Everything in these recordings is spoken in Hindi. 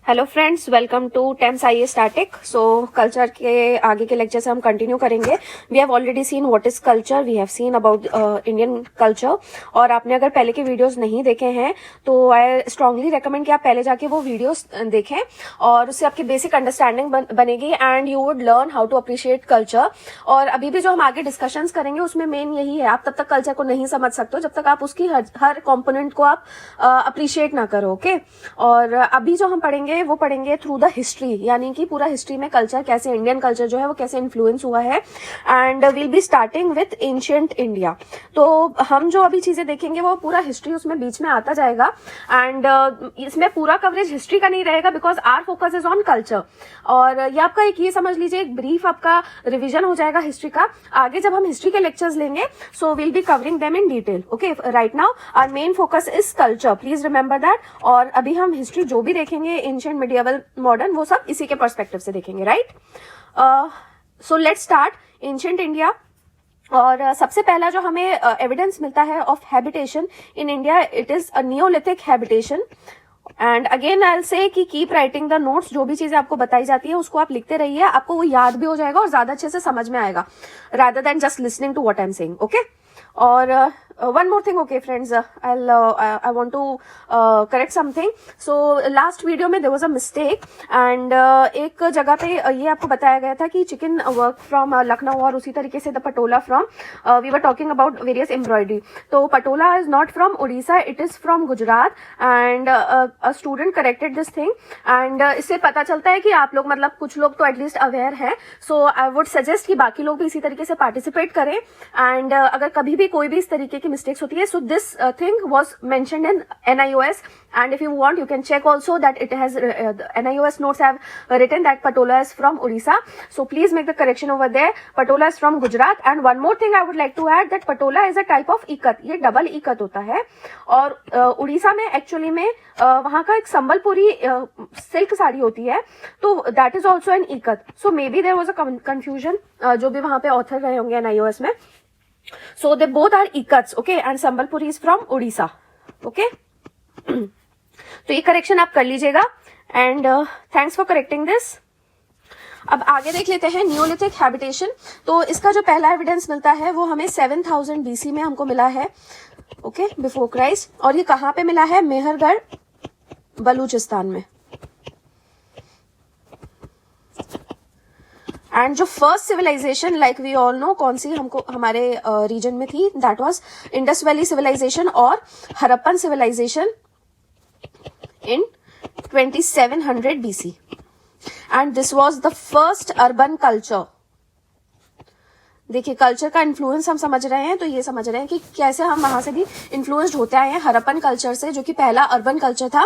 Hello friends, welcome to 10th IE static. So culture के आगे के लेक्चर से हम कंटिन्यू करेंगे। We have already seen what is culture, we have seen about Indian culture. और आपने अगर पहले के वीडियोस नहीं देखे हैं तो आई स्ट्रांगली रेकमेंड कि आप पहले जाके वो वीडियोस देखें और उससे आपकी बेसिक अंडरस्टैंडिंग बनेगी and you would learn how to appreciate culture. और अभी भी जो हम आगे डिस्कशंस करेंगे उसमें मेन यही है, आप तब तक कल्चर को नहीं समझ सकते हो जब तक आप उसकी हर कॉम्पोनेंट को आप अप्रिशिएट ना करो। ओके और अभी जो हम पढ़ेंगे वो पढ़ेंगे थ्रू द हिस्ट्री, यानी कि पूरा हिस्ट्री में कल्चर कैसे, इंडियन कल्चर जो है वो कैसे इन्फ्लुएंस हुआ है। And we'll be starting with ancient India. तो हम जो अभी चीजें देखेंगे वो पूरा हिस्ट्री उसमें बीच में आता जाएगा। एंड इसमें पूरा कवरेज हिस्ट्री का नहीं रहेगा because our focus is on culture. और ये आपका एक ये समझ लीजिए एक ब्रीफ आपका रिविजन हो जाएगा हिस्ट्री का। आगे जब हम हिस्ट्री के लेक्चर्स लेंगे so will be covering them in detail. Okay right now our main focus is culture, please remember that. और अभी हम हिस्ट्री जो भी देखेंगे एंशिएंट, मिडिएवल, मॉडर्न, वो सब इसी के पर्सपेक्टिव से देखेंगे। Right, so let's start ancient India. और सबसे पहला जो हमें एविडेंस मिलता है of habitation in India, it is a Neolithic habitation. And again I will say कि कीप राइटिंग द नोट्स, जो भी चीजें आपको बताई जाती है उसको आप लिखते रहिए, आपको वो याद भी हो जाएगा और ज्यादा अच्छे से समझ में आएगा rather than just listening to what I am saying. Okay और one more thing, okay friends, I want to correct something. So last video में there was a mistake and एक जगह पे ये आपको बताया गया था कि chicken work from लखनऊ और उसी तरीके से the patola from we were talking about various embroidery. तो patola is not from Odisha, it is from Gujarat and a student corrected this thing and इससे पता चलता है कि आप लोग मतलब कुछ लोग तो एटलीस्ट अवेयर हैं। सो आई वुड सजेस्ट कि बाकी लोग भी इसी तरीके से पार्टिसिपेट करें। एंड अगर कभी भी कोई भी इस तरीके की मिस्टेक्स होती है, so this thing was mentioned in NIOS and if you want you can check also that it has NIOS notes have written that patola is from Odisha, so please make the correction over there. Patola is from Gujarat and one more thing I would like to add that patola is a type of ikat, ये डबल इकत होता है। और उड़ीसा में एक्चुअली में वहां का एक संबलपुरी सिल्क साड़ी होती है, तो that is also an ikat. So maybe there was a confusion, जो भी वहां पे ऑथर रहे होंगे NIOS में। So they both are ikats, okay, and Sambalpuri is from Odisha, okay. तो ये करेक्शन आप कर लीजिएगा and thanks for correcting this. अब आगे देख लेते हैं नियोलिथिक हैबिटेशन। तो इसका जो पहला एविडेंस मिलता है वो हमें 7000 BC में हमको मिला है, ओके, बिफोर क्राइस्ट। और ये कहाँ पे मिला है? मेहरगढ़, बलूचिस्तान में। एंड जो first civilisation like we all know कौन सी हमको हमारे रीजन में थी, that was Indus valley civilisation और Harappan civilisation in 2700 BC and this was the first urban culture. देखिए कल्चर का इन्फ्लुएंस हम समझ रहे हैं, तो ये समझ रहे हैं कि कैसे हम वहां से भी इन्फ्लुएंस्ड होते आए हैं हरप्पन कल्चर से, जो कि पहला अर्बन कल्चर था।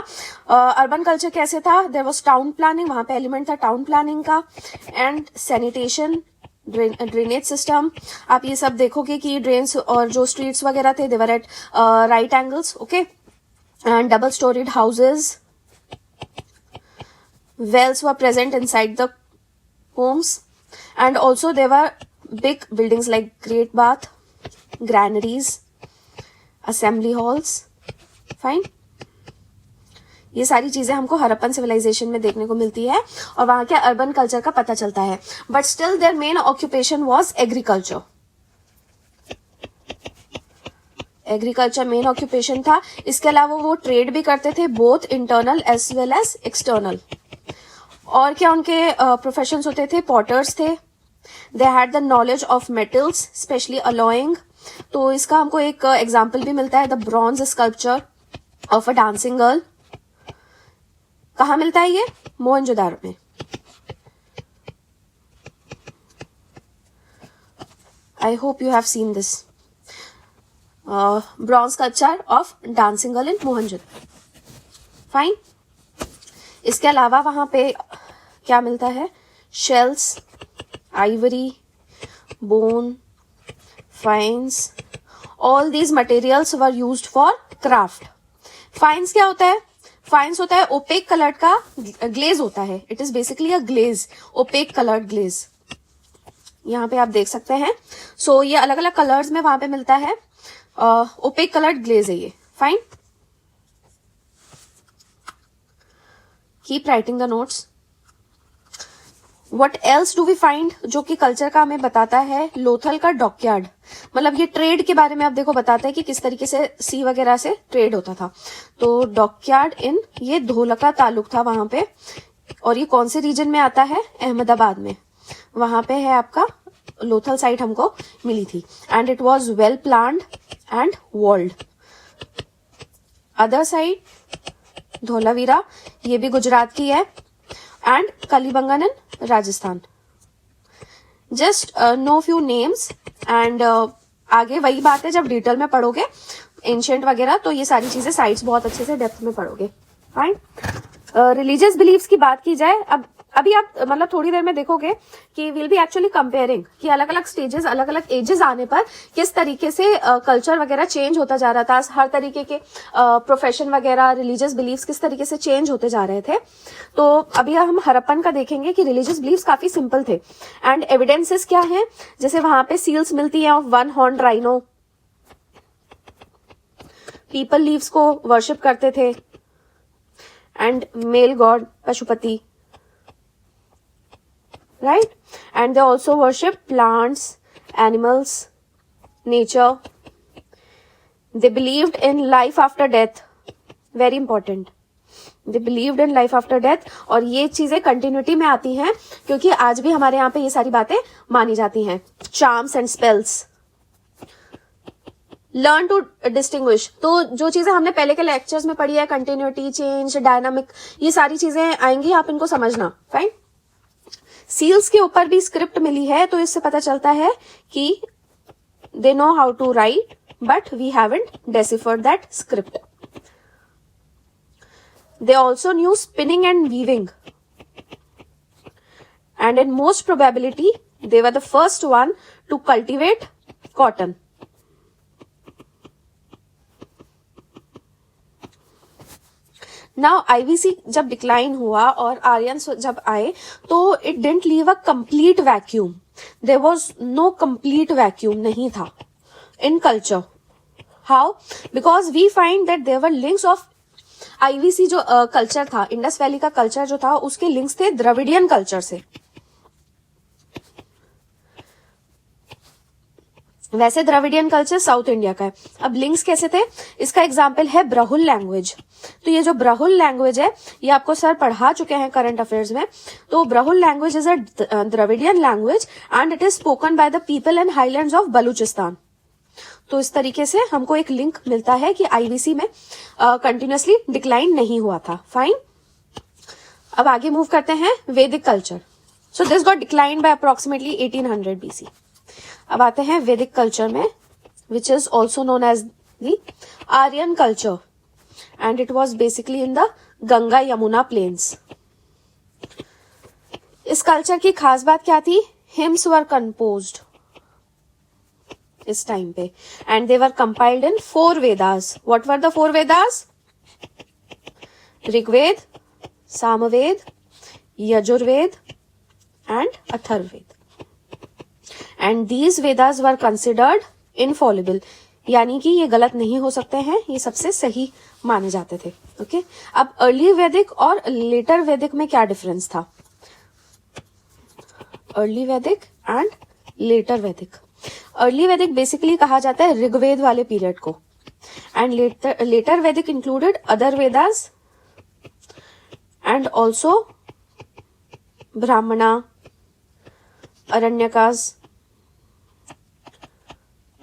अर्बन कल्चर कैसे था? देयर वाज टाउन प्लानिंग, वहां पे एलिमेंट था टाउन प्लानिंग का, एंड सैनिटेशन, ड्रेनेज सिस्टम। आप ये सब देखोगे कि ड्रेन्स और जो स्ट्रीट्स वगैरह थे they were at right angles, okay, and double storied houses, wells were present inside the homes and also there were big buildings like great bath, granaries, assembly halls. Fine, ये सारी चीजें हमको हरप्पन सिविलाइजेशन में देखने को मिलती है और वहां के अर्बन कल्चर का पता चलता है। But still their main occupation was agriculture. Agriculture main occupation था। इसके अलावा वो ट्रेड भी करते थे, both internal as well as external. और क्या उनके प्रोफेशंस होते थे? पॉटर्स थे। They had the knowledge of metals, specially alloying. तो इसका हमको एक एग्जाम्पल भी मिलता है, the bronze sculpture of a dancing girl. कहाँ मिलता है ये? मोहनजोदारो में। I hope you have seen this bronze sculpture of dancing girl in Mohenjodaro. Fine, इसके अलावा वहां पे क्या मिलता है? Shells, ivory, bone, faience, all these materials were used for craft. Faience क्या होता है? फाइन्स होता है ओपेक कलर्ड का ग्लेज होता है। It is basically a glaze, opaque coloured glaze. यहाँ पे आप देख सकते हैं। सो ये अलग अलग कलर्स में वहां पे मिलता है, ओपेक कलर्ड ग्लेज है ये। Fine, keep writing the notes. What else do we find, जो कि कल्चर का हमें बताता है. लोथल का डॉकयार्ड, मतलब ये ट्रेड के बारे में आप देखो बताता है कि किस तरीके से सी वगैरह से ट्रेड होता था. तो डॉकयार्ड इन, ये धोलका तालुक था वहां पे, और ये कौन से रीजन में आता है, अहमदाबाद में. वहां पे है आपका लोथल साइट हमको मिली थी. And it was well planned and walled. Other side Dholavira, ये भी गुजरात की है. And Kalibangan in Rajasthan. Just know few names and आगे वही बात है, जब डिटेल में पढ़ोगे एंशिएंट वगैरह तो ये सारी चीजें साइट्स बहुत अच्छे से डेप्थ में पढ़ोगे. फाइन. रिलीजियस बिलीव्स की बात की जाए, अब अभी आप मतलब थोड़ी देर में देखोगे कि विल बी एक्चुअली कंपेयरिंग कि अलग अलग स्टेजेस, अलग अलग एजेस आने पर किस तरीके से कल्चर वगैरह चेंज होता जा रहा था. हर तरीके के प्रोफेशन वगैरह, रिलीजियस बिलीव्स किस तरीके से चेंज होते जा रहे थे. तो अभी हम हड़प्पन का देखेंगे कि रिलीजियस बिलीव्स काफी सिंपल थे. एंड एविडेंसेस क्या है, जैसे वहां पे सील्स मिलती है of one horn rhino. Peepal leaves को वर्शिप करते थे. And male god Pashupati, right? And they also worship plants, animals, nature. They believed in life after death. Very important. They believed in life after death. और ये चीजें कंटिन्यूटी में आती हैं क्योंकि आज भी हमारे यहाँ पे ये सारी बातें मानी जाती हैं. Charms and spells. Learn to distinguish, तो जो चीजें हमने पहले के लेक्चर्स में पढ़ी है, कंटिन्यूटी, चेंज, डायनामिक, ये सारी चीजें आएंगी, आप इनको समझना. फाइन. सील्स के ऊपर भी स्क्रिप्ट मिली है, तो इससे पता चलता है कि they know how to write but we haven't deciphered that script. They also knew spinning and weaving, and in most probability they were the first one to cultivate cotton. Now IVC जब डिक्लाइन हुआ और आर्यंस जब आए तो it didn't leave a complete vacuum. There was no complete vacuum, नहीं था in culture. How? Because we find that there were links of IVC. जो कल्चर था, इंडस वैली का कल्चर जो था, उसके लिंक्स थे द्रविडियन कल्चर से. वैसे द्रविडियन कल्चर साउथ इंडिया का है. अब लिंक्स कैसे थे, इसका एग्जाम्पल है ब्राहुल लैंग्वेज. तो ये जो ब्राहुल लैंग्वेज है, ये आपको सर पढ़ा चुके हैं करंट अफेयर्स में. तो Brahui language is a Dravidian language and it is spoken by the people in highlands of Baluchistan. तो इस तरीके से हमको एक लिंक मिलता है कि आईवीसी में कंटिन्यूअसली डिक्लाइन नहीं हुआ था. फाइन. अब आगे मूव करते हैं Vedic culture. So this got decline by approximately 1800 BC. अब आते हैं वैदिक कल्चर में, which is also known as the Aryan culture, and it was basically in the Ganga Yamuna plains. इस कल्चर की खास बात क्या थी, हिम्स वर कंपोज्ड इस टाइम पे, and they were compiled in 4 Vedas. What were the 4 Vedas? Rigveda, Samaveda, Yajurveda and Atharvaveda. And these Vedas were considered Infallible, यानी कि ये गलत नहीं हो सकते हैं, ये सबसे सही माने जाते थे. ओके. अब अर्ली वैदिक और लेटर वैदिक में क्या डिफरेंस था? अर्ली वैदिक एंड लेटर वैदिक. अर्ली वैदिक बेसिकली कहा जाता है ऋग्वेद वाले पीरियड को, एंड लेटर वैदिक included other Vedas and also ब्राह्मणा, अरण्यकास,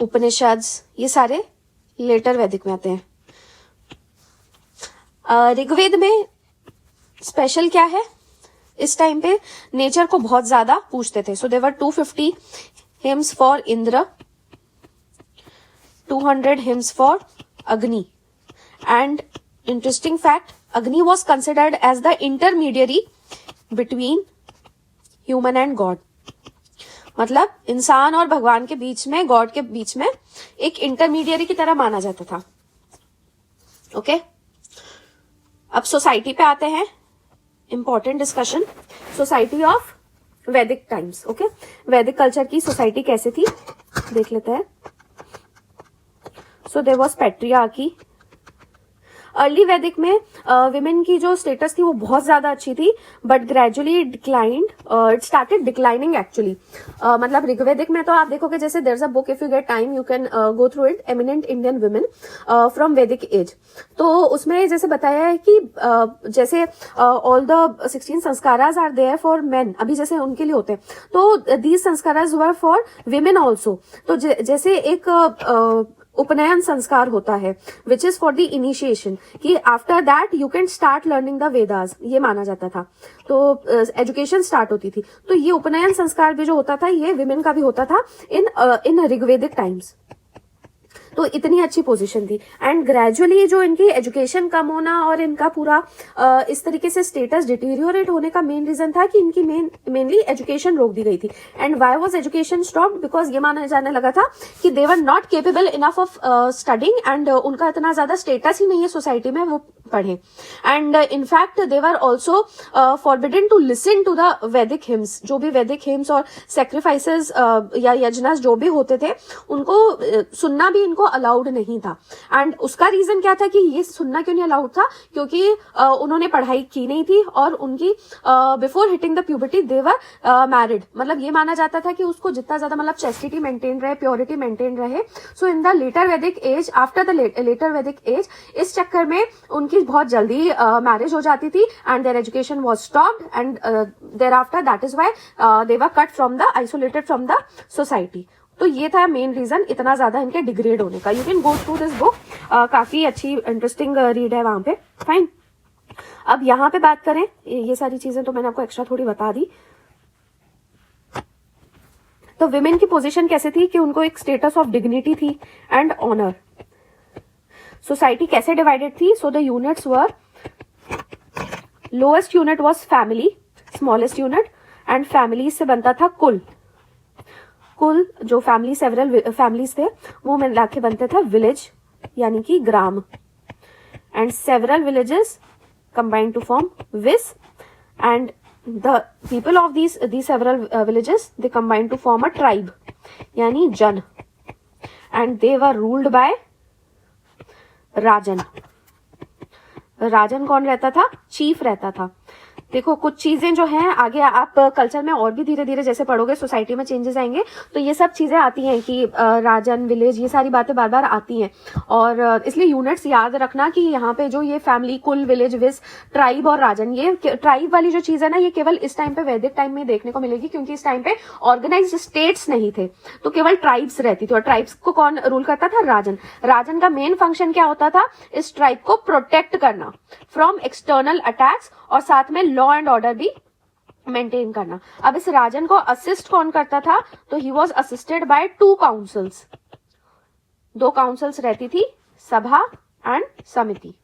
उपनिषद्स, ये सारे लेटर वैदिक में आते हैं. ऋग्वेद में स्पेशल क्या है, इस टाइम पे नेचर को बहुत ज्यादा पूछते थे. So there were 250 hymns for Indra, 200 hymns for Agni. And interesting fact, Agni was considered as the intermediary between human and god. मतलब इंसान और भगवान के बीच में, गॉड के बीच में एक इंटरमीडियरी की तरह माना जाता था. ओके. अब सोसाइटी पे आते हैं. Important discussion, society of Vedic times. Okay. Vedic culture की सोसाइटी कैसे थी देख लेते हैं. So there was patriarchy. Early Vedic में विमेन की जो स्टेटस थी वो बहुत ज्यादा अच्छी थी, but gradually declined, it started declining actually. मतलब ऋग्वेदिक में तो आप देखोगे, जैसे there is a book, if you get time you can go through it, eminent Indian women from Vedic age. तो उसमें जैसे बताया है कि जैसे all the 16 sanskaras are there for men, अभी जैसे उनके लिए होते हैं, तो these sanskaras were for women also. तो जैसे एक उपनयन संस्कार होता है which is for the initiation, कि after that you can start learning the Vedas, ये माना जाता था। तो एजुकेशन स्टार्ट होती थी। तो ये उपनयन संस्कार भी जो होता था ये विमेन का भी होता था इन ऋग्वेदिक टाइम्स। तो इतनी अच्छी पोजीशन थी। एंड ग्रेजुअली जो इनकी एजुकेशन कम होना और इनका पूरा इस तरीके से स्टेटस डिटीरियोरेट होने का मेन रीजन था कि इनकी मेनली एजुकेशन रोक दी गई थी। And why was education stopped? Because ये माना जाने लगा था कि they were not capable enough of studying, and उनका इतना ज्यादा स्टेटस ही नहीं है सोसाइटी में वो पढ़े। And in fact they were also forbidden to listen to the Vedic hymns. जो भी वैदिक हिम्स और सेक्रीफाइसेस या यजनास जो भी होते थे उनको सुनना भी इनको अलाउड नहीं था। एंड उसका रीजन क्या था कि ये सुनना क्यों नहीं अलाउड था? क्योंकि उन्होंने पढ़ाई की नहीं थी और उनकी before hitting the puberty they were married. मतलब ये माना जाता था कि उसको जितना ज्यादा मतलब चेस्टिटी मेंटेन रहे, प्योरिटी मेंटेन रहे। सो इन द लेटर वैदिक एज, आफ्टर द लेटर वैदिक एज, इस चक्कर में उनकी बहुत जल्दी मैरिज हो जाती थी and their education was stopped and thereafter that is why they were cut from the isolated from the society. तो ये था मेन रीजन इतना ज्यादा इनके डिग्रेड होने का। You can go through this book, काफी अच्छी इंटरेस्टिंग रीड है वहां पे। फाइन, अब यहाँ पे बात करें, ये सारी चीजें तो मैंने आपको एक्स्ट्रा थोड़ी बता दी। तो विमेन की पोजीशन कैसे थी कि उनको एक स्टेटस ऑफ डिग्निटी थी एंड ऑनर। सोसाइटी कैसे डिवाइडेड थी? So the units were, lowest unit was family, smallest unit, and family से बनता था कुल। कुल जो फैमिली, सेवरल फैमिलीज थे वो मिला के बनते थे विलेज, यानी कि ग्राम। And several villages combined to form vis, and the people of these several villages they combined to form a tribe, यानी जन। And they were ruled by rajan. राजन कौन रहता था? चीफ रहता था। देखो कुछ चीजें जो हैं आगे आप कल्चर में और भी धीरे धीरे जैसे पढ़ोगे, सोसाइटी में चेंजेस आएंगे तो ये सब चीजें आती हैं कि राजन, विलेज, ये सारी बातें बार बार आती हैं। और इसलिए यूनिट्स याद रखना कि यहाँ पे जो ये फैमिली, कुल, विलेज, विस, ट्राइब और राजन, ये ट्राइब वाली जो चीज है ना, ये केवल इस टाइम पे वैदिक टाइम में देखने को मिलेगी, क्योंकि इस टाइम पे ऑर्गेनाइज्ड स्टेट्स नहीं थे, तो केवल ट्राइब्स रहती थी। और ट्राइब्स को कौन रूल करता था? राजन। राजन का मेन फंक्शन क्या होता था? इस ट्राइब को प्रोटेक्ट करना फ्रॉम एक्सटर्नल अटैक्स, और साथ में लॉ एंड ऑर्डर भी मेंटेन करना। अब इस राजन को असिस्ट कौन करता था? तो he was assisted by 2 councils. 2 councils रहती थी, सभा एंड समिति।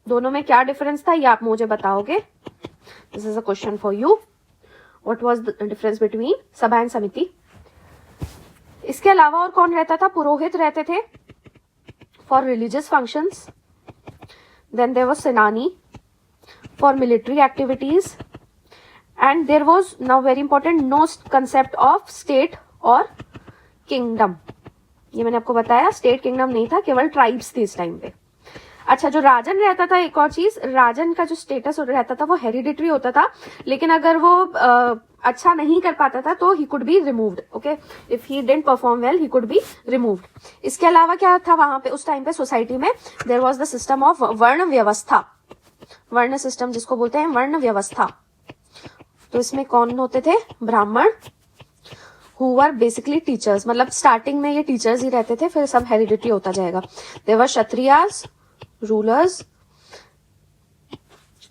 दोनों में क्या डिफरेंस था ये आप मुझे बताओगे। This is a question for you. What was the difference between सभा एंड समिति? इसके अलावा और कौन रहता था? पुरोहित रहते थे for religious functions. Then there was senani for military activities, and there was, now very important, no concept of state और kingdom। ये मैंने आपको बताया, स्टेट किंगडम नहीं था, केवल ट्राइब्स थी इस टाइम पे। अच्छा, जो राजन रहता था, एक और चीज, राजन का जो स्टेटस रहता था वो हेरिडिटरी होता था, लेकिन अगर वो अच्छा नहीं कर पाता था तो he could be removed. Okay, if he didn't perform well he could be removed. इसके अलावा क्या था वहां पे उस टाइम पे सोसाइटी में? There was the system of varna vyavastha. वर्ण सिस्टम जिसको बोलते हैं वर्ण व्यवस्था। तो इसमें कौन होते थे? ब्राह्मण, हु वर बेसिकली टीचर्स। मतलब स्टार्टिंग में ये टीचर्स ही रहते थे, फिर सब हेरिडिटरी होता जाएगा। There were Kshatriyas, rulers,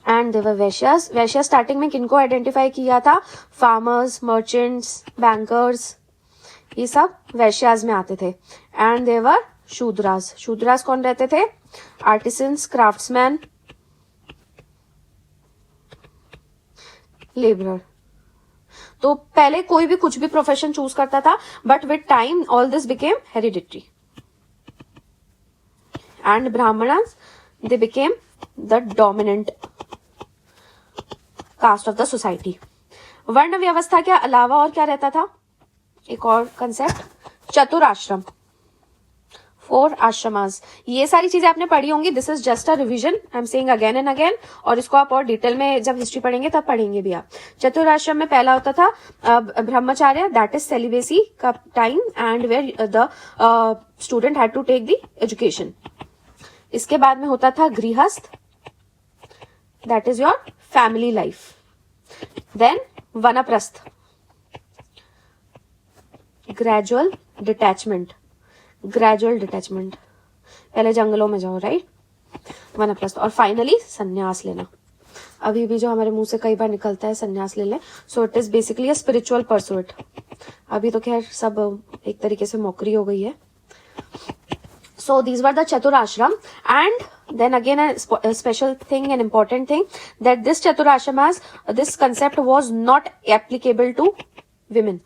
and there were Vaishyas. वैश्या स्टार्टिंग में किनको आइडेंटिफाई किया था? फार्मर्स, मर्चेंट्स, बैंकर्स, ये सब वैश्यास में आते थे। And there were Shudras. Shudras कौन रहते थे? Artisans, craftsman, labourer. तो पहले कोई भी कुछ भी प्रोफेशन चूज करता था, but with time all this became hereditary. And Brahmanas, they became the dominant caste of the society. वर्ण व्यवस्था के अलावा और क्या रहता था? एक और कंसेप्ट, चतुराश्रम, 4 आश्रमास। ये सारी चीजें आपने पढ़ी होंगी, this is just a revision, I am saying again and again, और इसको आप और डिटेल में जब हिस्ट्री पढ़ेंगे तब पढ़ेंगे भी आप। चतुराश्रम में पहला होता था ब्रह्मचार्य, दैट इज सेलिबेसी का time and where the student had to take the education. इसके बाद में होता था गृहस्थ, that is your family life. Then vanaprastha, gradual detachment, पहले जंगलों में जाओ, राइट, वनप्रस्थ। और फाइनली संन्यास लेना। अभी भी जो हमारे मुंह से कई बार निकलता है संन्यास ले लें, so it is basically a spiritual pursuit. अभी तो खैर सब एक तरीके से मौकरी हो गई है। So these were the chaturashram, and then again a special thing, an important thing, that this chaturashramas, this concept was not applicable to women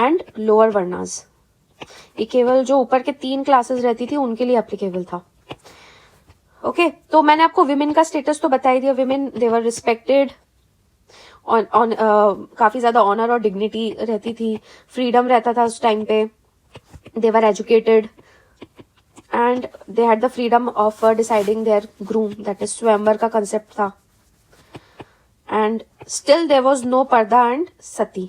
and lower varnas. ये केवल जो ऊपर के 3 क्लासेस रहती थी उनके लिए एप्लीकेबल था। ओके, तो मैंने आपको विमेन का स्टेटस तो बता ही दिया। Women they were respected, on काफी ज्यादा ऑनर और डिग्निटी रहती थी, फ्रीडम रहता था उस टाइम पे, दे वर educated and they had the freedom of deciding their groom, that is स्वयंवर का concept था, and still there was no पर्दा and सती।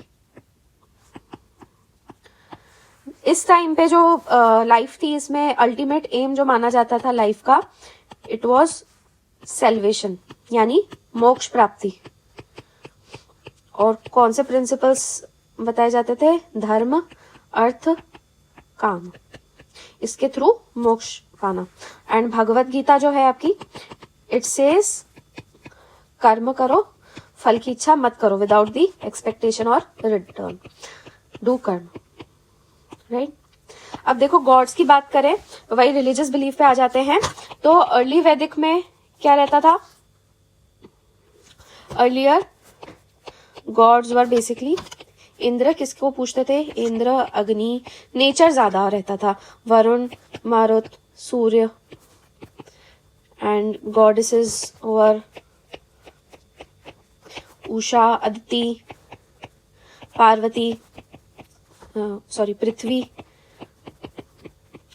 इस टाइम पे जो लाइफ थी, इसमें अल्टीमेट एम जो माना जाता था लाइफ का, इट वाज सेल्वेशन, यानी मोक्ष प्राप्ति। और कौन से प्रिंसिपल्स बताए जाते थे? धर्म, अर्थ, काम, इसके थ्रू मोक्ष पाना। एंड भगवत गीता जो है आपकी, इट सेज कर्म करो, फल की इच्छा मत करो, विदाउट दी एक्सपेक्टेशन और रिटर्न, डू कर्म, राइट। अब देखो गॉड्स की बात करें, वही रिलीजियस बिलीफ पे आ जाते हैं। तो अर्ली वैदिक में क्या रहता था? Earlier gods were basically Indra, किसको पूछते थे? इंद्र, अग्नि, नेचर ज्यादा रहता था, Varuna, Marut, Surya, and goddesses were Usha, Aditi, Parvati, sorry Prithvi,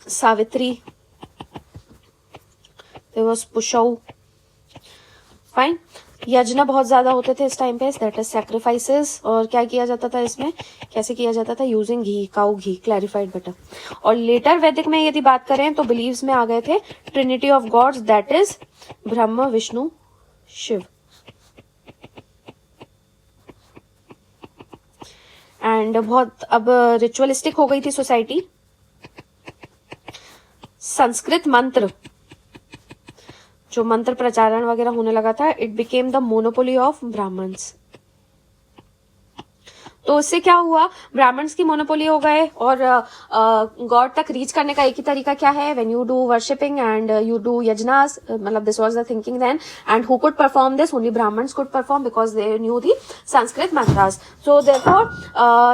Savitri, there was पुषौ, फाइन। यज्ञ बहुत ज्यादा होते थे इस टाइम पे, दैट इज सैक्रिफाइसेस। और क्या किया जाता था इसमें, कैसे किया जाता था? यूजिंग घी, काउ घी, क्लैरिफाइड बटर। और लेटर वैदिक में यदि बात करें तो बिलीव्स में आ गए थे trinity of gods, that is Brahma, Vishnu, Shiv. And बहुत अब रिचुअलिस्टिक हो गई थी सोसाइटी। संस्कृत मंत्र, जो मंत्र प्रचारण वगैरह होने लगा था, it became the monopoly of Brahmins. तो इससे क्या हुआ? ब्राह्मण्स की मोनोपोली हो गए। और गॉड तक रीच करने का एक ही तरीका क्या है? When you do worshipping and you do yajnas, मतलब this was the thinking then, and who could perform this? Only Brahmins could perform, because they knew the Sanskrit mantras. So therefore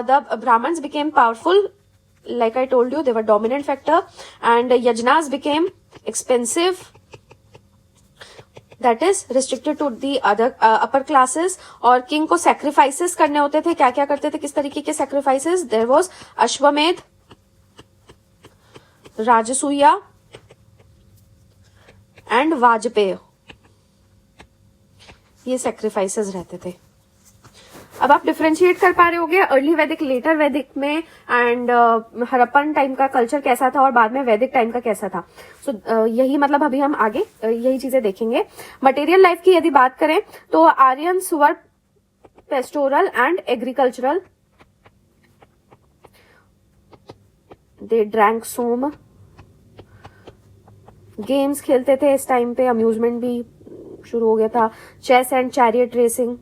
the Brahmins became powerful, like I told you, they were dominant factor, and yajnas became expensive, that is restricted to the other upper classes. और किंग को सैक्रिफाइसेस करने होते थे। क्या क्या करते थे, किस तरीके के सैक्रिफाइसेस? देयर वाज अश्वमेध, राजसूया एंड वाजपेय, ये सैक्रिफाइसेस रहते थे। अब आप डिफरेंशिएट कर पा रहे होगे अर्ली वैदिक, लेटर वैदिक में, एंड हड़प्पन टाइम का कल्चर कैसा था और बाद में वैदिक टाइम का कैसा था। सो यही मतलब अभी हम आगे यही चीजें देखेंगे। मटेरियल लाइफ की यदि बात करें तो Aryans were pastoral and agricultural, they drank soma, games खेलते थे इस टाइम पे, अम्यूजमेंट भी शुरू हो गया था, chess and chariot racing.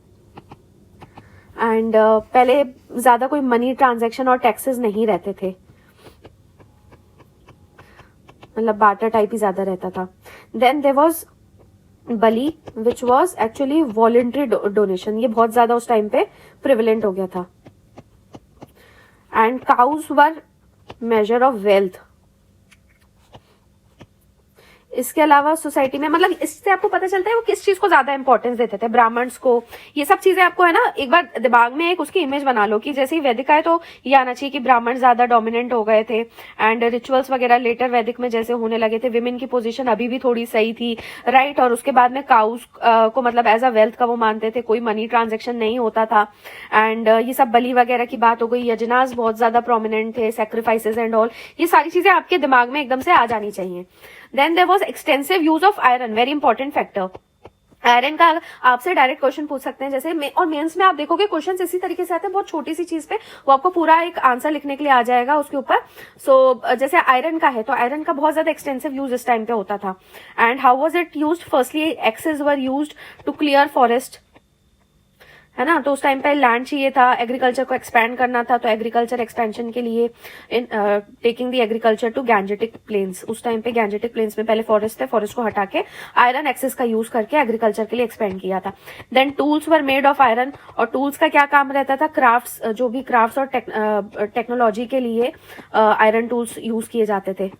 And पहले ज्यादा कोई मनी ट्रांजैक्शन और टैक्सेस नहीं रहते थे, मतलब बार्टर टाइप ही ज्यादा रहता था। Then there was bali, which was actually voluntary donation, ये बहुत ज्यादा उस टाइम पे प्रिविलेंट हो गया था। And cows were major of wealth, इसके अलावा सोसाइटी में मतलब इससे आपको पता चलता है वो किस चीज को ज्यादा इंपॉर्टेंस देते थे, ब्राह्मण्स को, ये सब चीजें आपको है ना एक बार दिमाग में एक उसकी इमेज बना लो कि जैसे ही वैदिक आए तो ये आना चाहिए कि ब्राह्मण ज्यादा डोमिनेंट हो गए थे एंड रिचुअल्स वगैरह लेटर वैदिक में जैसे होने लगे थे, विमेन की पोजीशन अभी भी थोड़ी सही थी, राइट। और उसके बाद में काउस को मतलब एज अ वेल्थ का वो मानते थे, कोई मनी ट्रांजेक्शन नहीं होता था एंड ये सब बलि वगैरह की बात हो गई, यजनास बहुत ज्यादा प्रोमिनेंट थे, सेक्रीफाइसेस एंड ऑल, ये सारी चीजें आपके दिमाग में एकदम से आ जानी चाहिए। Then there was extensive use of iron, very important factor. Iron का आपसे डायरेक्ट क्वेश्चन पूछ सकते हैं जैसे और मेंस में आप देखोगे क्वेश्चन इसी तरीके से आते हैं, बहुत छोटी सी चीज पे वो आपको पूरा एक आंसर लिखने के लिए आ जाएगा उसके ऊपर। सो जैसे आयरन का है तो आयरन का बहुत ज्यादा एक्सटेंसिव यूज इस टाइम पे होता था। And how was it used? Firstly axes were used to clear forest, है ना, तो उस टाइम पे लैंड चाहिए था, एग्रीकल्चर को एक्सपैंड करना था, तो एग्रीकल्चर एक्सपेंशन के लिए in taking the agriculture to Gangetic plains, उस टाइम पे गैंजेटिक प्लेन्स में पहले फॉरेस्ट थे, फॉरेस्ट को हटा के आयरन एक्सेस का यूज करके एग्रीकल्चर के लिए एक्सपेंड किया था। Then tools were made of iron, और टूल्स का क्या काम रहता था? क्राफ्ट्स, जो भी क्राफ्ट्स और टेक्नोलॉजी के लिए आयरन टूल्स यूज किए जाते थे,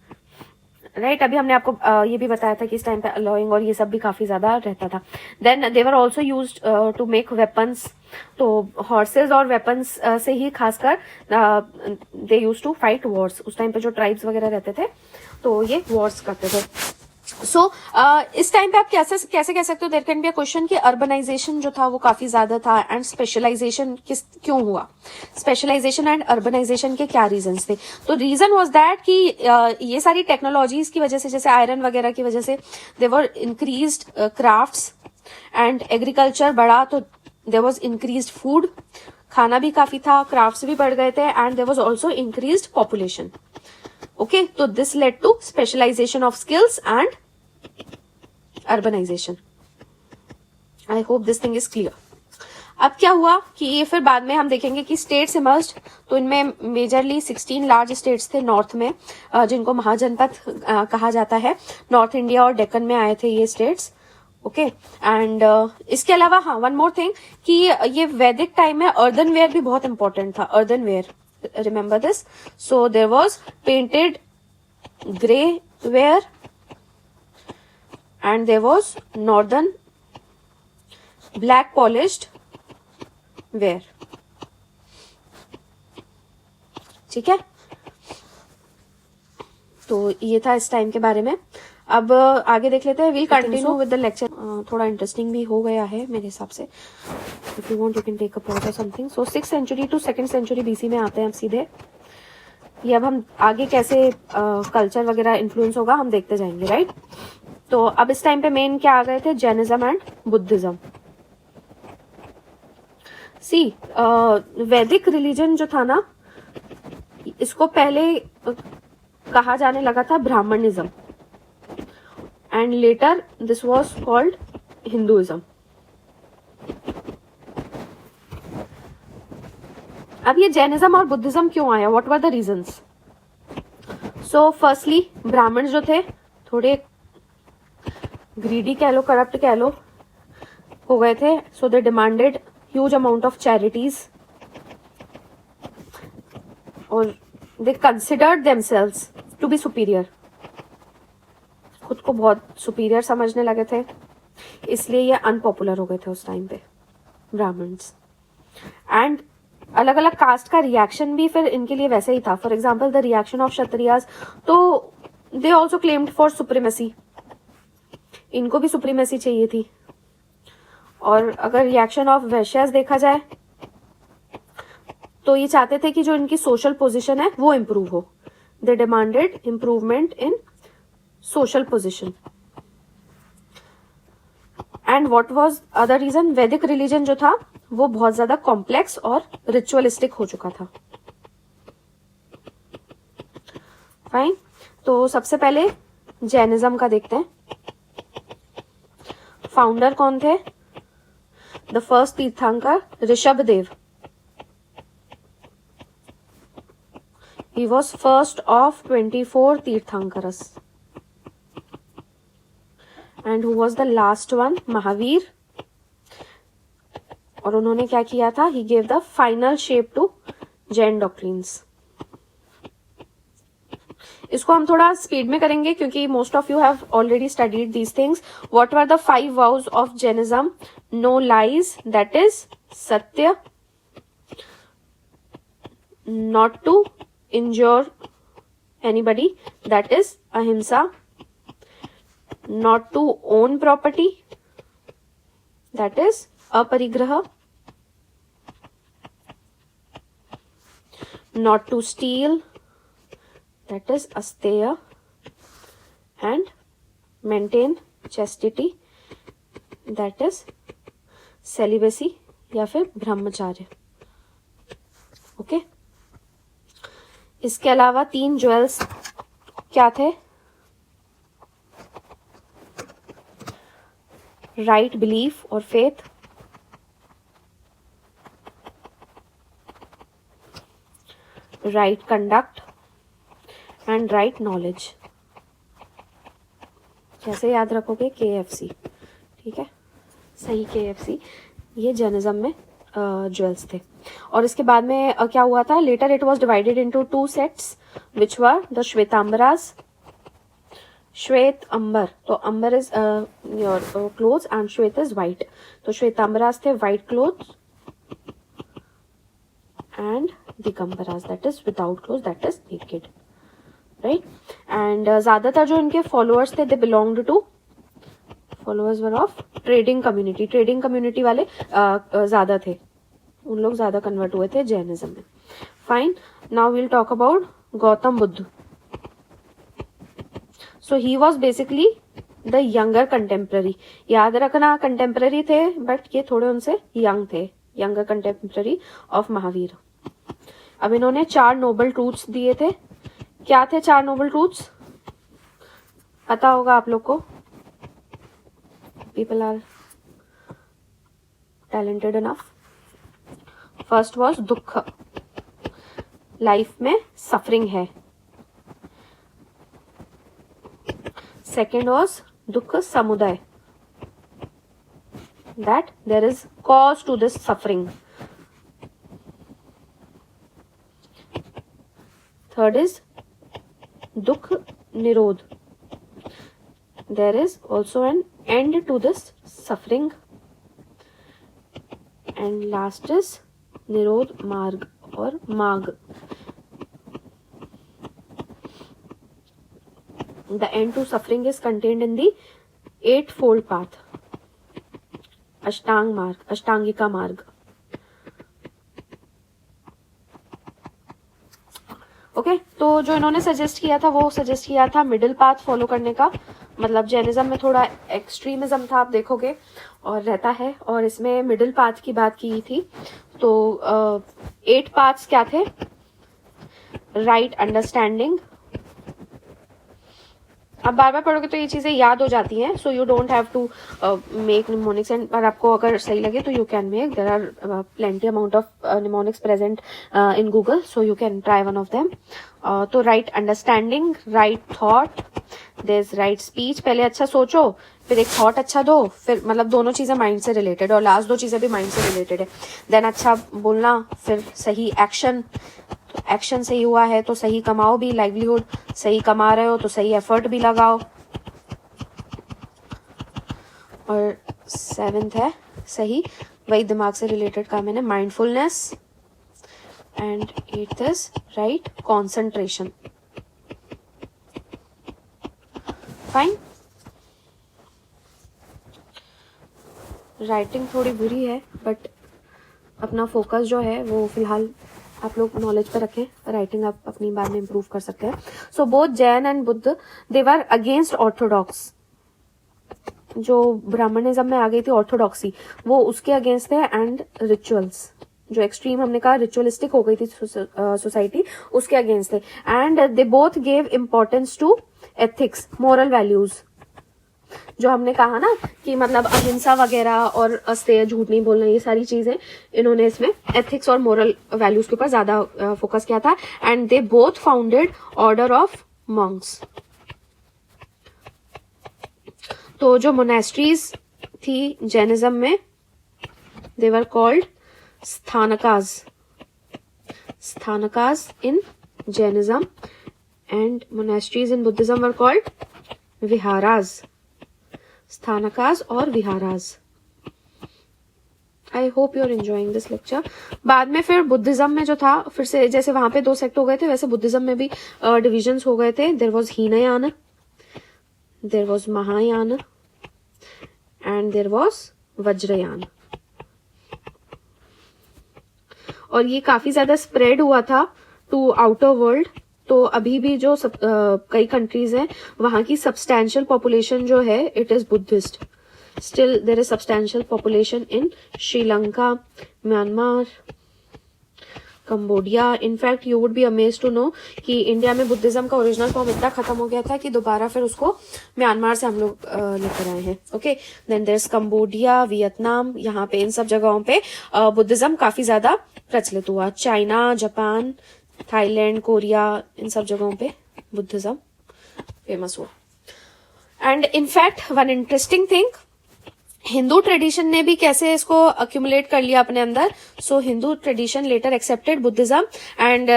राइट। अभी हमने आपको ये भी बताया था कि इस टाइम पे अलॉइंग और ये सब भी काफी ज्यादा रहता था। Then they were also used to make weapons, तो हॉर्सेज और वेपन्स से ही खासकर they use to fight wars, उस टाइम पे जो ट्राइब्स वगैरह रहते थे तो ये वॉर्स करते थे। सो इस टाइम पे आप कैसे कैसे कह सकते हो, there can be a question कि अर्बनाइजेशन जो था वो काफी ज्यादा था एंड स्पेशलाइजेशन क्यों हुआ, स्पेशलाइजेशन एंड अर्बनाइजेशन के क्या रीजंस थे? तो रीजन वाज दैट कि ये सारी टेक्नोलॉजीज की वजह से, जैसे आयरन वगैरह की वजह से देवर इंक्रीज्ड क्राफ्ट्स एंड एग्रीकल्चर बढ़ा, तो देयर वाज इंक्रीज्ड फूड, खाना भी काफी था, क्राफ्ट्स भी बढ़ गए थे and there was also increased population. Okay, तो this led to specialisation of skills and urbanisation. I hope this thing is clear. अब क्या हुआ कि ये फिर बाद में हम देखेंगे कि स्टेट्स इमर्ज्ड, तो इनमें मेजरली 16 लार्ज स्टेट्स थे नॉर्थ में, जिनको महाजनपद कहा जाता है। नॉर्थ इंडिया और डेक्कन में आए थे ये स्टेट्स। ओके एंड इसके अलावा हाँ वन मोर थिंग कि ये वैदिक टाइम में अर्दनवेयर भी बहुत इंपॉर्टेंट था। अर्दनवेयर, remember this, so there was painted gray ware and there was northern black polished ware, ठीक है। तो ये था इस टाइम के बारे में। अब आगे देख लेते हैं, we'll continue with the lecture. थोड़ा इंटरेस्टिंग भी हो गया है मेरे हिसाब से, if you want you can take a pause और something. So 6th century to 2nd century BC में आते हैं हम सीधे। ये अब हम आगे कैसे कल्चर वगैरह इन्फ्लुएंस होगा हम देखते जाएंगे, राइट। तो अब इस टाइम पे मेन क्या आ गए थे? Jainism and Buddhism. सी वैदिक रिलीजन जो था ना, इसको पहले कहा जाने लगा था Brahmanism and later this was called Hinduism. अब ये जैनिज्म और बुद्धिज्म क्यों आया? What were the reasons? So firstly Brahman जो थे थोड़े ग्रीडी कह लो, करप्ट कह लो, हो गए थे। So they demanded huge amount of charities और they considered themselves to be superior, खुद को बहुत सुपीरियर समझने लगे थे, इसलिए ये अनपॉपुलर हो गए थे उस टाइम पे ब्राह्मण्स। एंड अलग अलग कास्ट का रिएक्शन भी फिर इनके लिए वैसे ही था। For example the reaction of Kshatriyas, तो they also claimed for supremacy, इनको भी सुप्रीमेसी चाहिए थी। और अगर रिएक्शन ऑफ वैश्यास देखा जाए तो ये चाहते थे कि जो इनकी सोशल पोजीशन है वो इम्प्रूव हो। They demanded improvement in social position. And what was other reason? Vedic religion जो था वो बहुत ज्यादा कॉम्प्लेक्स और रिचुअलिस्टिक हो चुका था। फाइन, तो सबसे पहले जैनिज्म का देखते हैं। फाउंडर कौन थे? The first Tirthankar Rishabh Dev. He was first of 24 Tirthankaras. And who was the last one? Mahavir. और उन्होंने क्या किया था? He gave the final shape to Jain doctrines. इसको हम थोड़ा स्पीड में करेंगे क्योंकि most of you have already studied these things. What were the 5 vows of Jainism? No lies, that is satya. Not to injure anybody, that is ahimsa. Not to own property, that is aparigraha. Not to steal, that is asteya. And maintain chastity, that is celibacy या फिर ब्रह्मचार्य. ओके. इसके अलावा 3 ज्वेल्स क्या थे? राइट बिलीफ और faith, right conduct and right knowledge. कैसे याद रखोगे? KFC. ठीक है, सही KFC. ये जैनिज्म में ज्वेल्स थे. और इसके बाद में क्या हुआ था? Later it was divided into 2 sects which were the Shvetambaras. Shvet ambar, तो ambar is your clothes and shvet is white. तो श्वेतांबरास थे white clothes and Digambaras that is without clothes, that is naked, right. And ज्यादातर जो इनके फॉलोअर्स थे, they belonged to, followers were of trading community. Trading community वाले ज्यादा थे, उन लोग ज्यादा कन्वर्ट हुए थे जैनिज्म में. Fine. Now we'll talk about Gautam Buddha. So he was basically the younger contemporary. याद रखना कंटेम्पररी थे बट ये थोड़े उनसे यंग थे, यंगर कंटेम्पररी ऑफ महावीर. अब इन्होंने 4 नोबल ट्रूथ्स दिए थे. क्या थे 4 नोबल ट्रूथ्स? पता होगा आप लोग को. People are talented enough. First was dukh. Life में सफरिंग है. Second was dukha samudaya, that there is cause to this suffering. Third is dukha nirodh, there is also an end to this suffering. And last is nirodh marg or mag. The end to suffering is contained in the 8-fold path, अष्टांग मार्ग, अष्टांगिका मार्ग. ओके. तो जो इन्होंने सजेस्ट किया था, वो सजेस्ट किया था मिडिल पाथ फॉलो करने का. मतलब जैनिज्म में थोड़ा एक्सट्रीमिज्म था, आप देखोगे, और रहता है, और इसमें मिडिल पाथ की बात की थी. तो 8 पाथ्स क्या थे? Right understanding. अब बार बार पढ़ोगे तो ये चीजें याद हो जाती हैं. So you don't have to make mnemonics. And पर आपको अगर सही लगे तो you can make. There are plenty amount of mnemonics present in Google, so you can try one of them. तो right understanding, right thought, there is right speech. पहले अच्छा सोचो, फिर एक थॉट अच्छा दो, फिर मतलब दोनों चीजें माइंड से रिलेटेड, और लास्ट 2 चीजें भी माइंड से रिलेटेड है. देन अच्छा बोलना, फिर सही एक्शन. तो एक्शन सही हुआ है तो सही कमाओ भी, लाइवलीहुड. सही कमा रहे हो तो सही एफर्ट भी लगाओ. और 7th है सही, वही दिमाग से रिलेटेड काम है, mindfulness. And 8th is right concentration. Fine. Writing थोड़ी बुरी है बट अपना फोकस जो है वो फिलहाल आप लोग नॉलेज पर रखें. राइटिंग आप अपनी बाद में इंप्रूव कर सकते हैं. So both Jain and Buddha, they were against Orthodox. जो ब्राह्मणिज्म में आ गई थी ऑर्थोडॉक्सी, वो उसके अगेंस्ट है. एंड रिचुअल्स, जो एक्सट्रीम हमने कहा रिचुअलिस्टिक हो गई थी सोसाइटी, उसके अगेंस्ट थे. And they both gave importance to ethics, moral values. जो हमने कहा ना कि मतलब अहिंसा वगैरह और अस्तेय, झूठ नहीं बोलना, ये सारी चीजें इन्होंने इसमें एथिक्स और मोरल वैल्यूज के ऊपर ज्यादा फोकस किया था. And they both founded order of monks. तो जो मोनेस्ट्रीज थी जैनिज्म में, they were called sthanakas. Sthanakas in Jainism. and monasteries in Buddhism were called viharas, sthanakas और viharas. I hope you are enjoying this lecture. बाद में फिर बुद्धिज्म में जो था, फिर से जैसे वहां पे 2 सेक्ट हो गए थे, वैसे बुद्धिज्म में भी डिविजन्स हो गए थे. There was Hinayana, there was Mahayana and there was Vajrayana. और ये काफी ज्यादा स्प्रेड हुआ था टू आउटर वर्ल्ड. तो अभी भी जो कई कंट्रीज हैं वहां की सब्सटैंशियल पॉपुलेशन जो है it is Buddhist. Still there is substantial population in Sri Lanka, Myanmar, Cambodia. In fact, you would be amazed to know कि इंडिया में बुद्धिज्म का ओरिजिनल फॉर्म इतना खत्म हो गया था कि दोबारा फिर उसको म्यांमार से हम लोग लेकर आए हैं. Okay, then there is Cambodia, Vietnam. यहाँ पे इन सब जगहों पे बुद्धिज्म काफी ज्यादा प्रचलित हुआ. चाइना, जापान, थाईलैंड, कोरिया, इन सब जगहों पे बुद्धिज्म फेमस हुआ. And in fact one interesting thing, Hindu tradition ने भी कैसे इसको अक्यूमुलेट कर लिया अपने अंदर. So Hindu tradition later accepted Buddhism and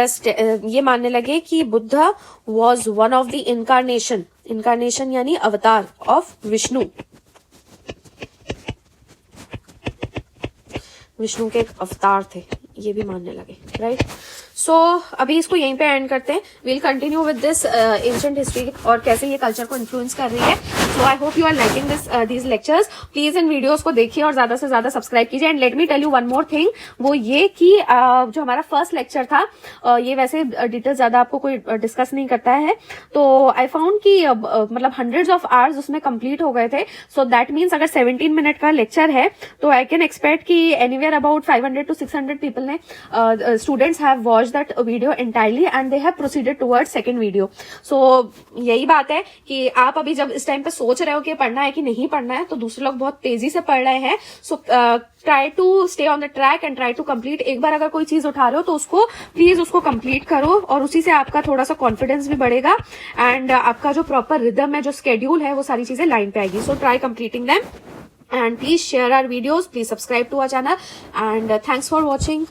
ये मानने लगे कि Buddha was one of the incarnation यानी अवतार ऑफ विष्णु. विष्णु के एक अवतार थे, ये भी मानने लगे. राइट. सो अभी इसको यहीं पे एंड करते हैं. We'll continue with this ancient history और कैसे ये कल्चर को इन्फ्लुएंस कर रही है. So I hope you are liking these lectures. Please इन वीडियोस को देखिए और ज्यादा से ज्यादा सब्सक्राइब कीजिए. And let me tell you one more thing, वो ये कि जो हमारा फर्स्ट लेक्चर था, ये वैसे डिटेल ज्यादा आपको कोई डिस्कस नहीं करता है. तो आई फाउंड कि मतलब हंड्रेड्स ऑफ आवर्स उसमें कंप्लीट हो गए थे. सो दैट मीन्स अगर 17 मिनट का लेक्चर है तो आई कैन एक्सपेक्ट कि एनीवेयर अबाउट 500 to 600 पीपल ने students have watched that video entirely and they have proceeded towards second video. So यही बात है कि आप अभी जब इस टाइम पे सोच रहे हो कि पढ़ना है कि नहीं पढ़ना है, तो दूसरे लोग बहुत तेजी से पढ़ रहे हैं. So try to stay on the track and try to complete. एक बार अगर कोई चीज उठा रहे हो तो उसको प्लीज उसको कंप्लीट करो और उसी से आपका थोड़ा सा कॉन्फिडेंस भी बढ़ेगा एंड आपका जो प्रॉपर रिदम है, जो स्केड्यूल है, वो सारी चीजें लाइन पे आएगी. So try completing them and please share our videos, please subscribe to our channel and thanks for watching.